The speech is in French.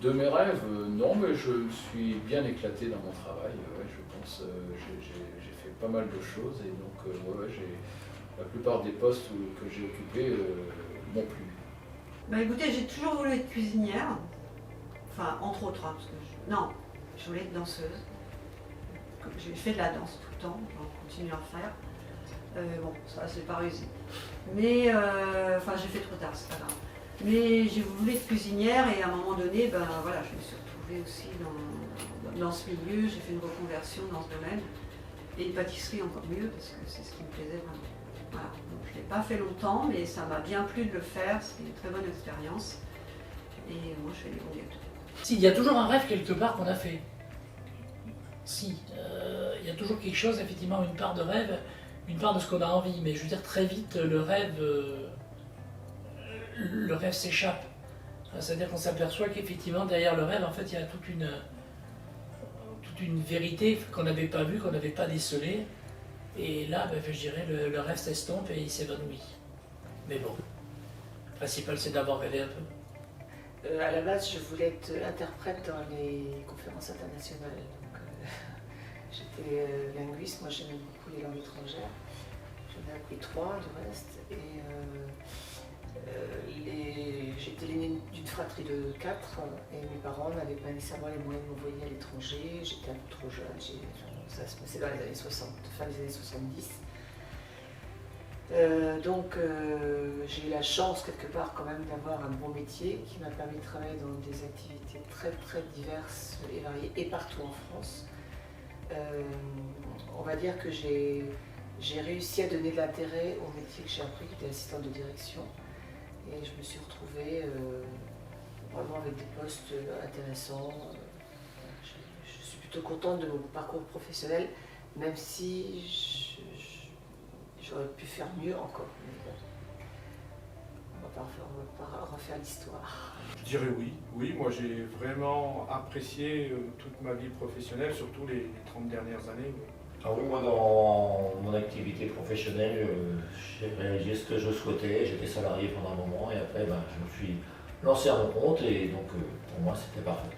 De mes rêves, non, mais je me suis bien éclaté dans mon travail. Ouais, je pense, j'ai fait pas mal de choses et donc ouais, la plupart des postes que j'ai occupés m'ont plu. Bah écoutez, j'ai toujours voulu être cuisinière, enfin entre autres, hein, parce que non, je voulais être danseuse. J'ai fait de la danse tout le temps, j'en continue à en faire. Bon, ça c'est pas réussi. Mais, enfin j'ai fait trop tard, c'est pas grave. Mais j'ai voulu être cuisinière et à un moment donné, ben voilà, je me suis retrouvée aussi dans ce milieu, j'ai fait une reconversion dans ce domaine. Et une pâtisserie encore mieux, parce que c'est ce qui me plaisait vraiment. Voilà. Donc, je ne l'ai pas fait longtemps, mais ça m'a bien plu de le faire, c'était une très bonne expérience. Et moi je fais des bons gâteaux. Si, il y a toujours un rêve quelque part qu'on a fait. Si, il y a toujours quelque chose, effectivement, une part de rêve, une part de ce qu'on a envie. Mais je veux dire, très vite, le rêve s'échappe. C'est-à-dire qu'on s'aperçoit qu'effectivement, derrière le rêve, en fait, il y a toute une vérité qu'on n'avait pas vue, qu'on n'avait pas décelée. Et là, ben, je dirais, le rêve s'estompe et il s'évanouit. Mais bon, le principal, c'est d'avoir rêvé un peu. À la base, je voulais être interprète dans les conférences internationales. J'étais linguiste, moi j'aimais beaucoup les langues étrangères. J'en ai appris 3 du reste. Et j'étais l'aînée d'une fratrie de 4 et mes parents n'avaient pas nécessairement les moyens de m'envoyer à l'étranger. J'étais un peu trop jeune, ça se passait dans les années 60, fin des années 70. Donc j'ai eu la chance quelque part quand même d'avoir un bon métier qui m'a permis de travailler dans des activités très très diverses et variées et partout en France. On va dire que j'ai réussi à donner de l'intérêt au métier que j'ai appris, qui était assistante de direction. Et je me suis retrouvée vraiment avec des postes intéressants. Je suis plutôt contente de mon parcours professionnel, même si j'aurais pu faire mieux encore. Mais bon, on va pas refaire l'histoire. Je dirais oui. Oui, moi j'ai vraiment apprécié toute ma vie professionnelle, surtout les 30 dernières années. Ah oui, moi dans mon activité professionnelle, j'ai réalisé ce que je souhaitais. J'étais salarié pendant un moment et après je me suis lancé à mon compte et donc pour moi c'était parfait.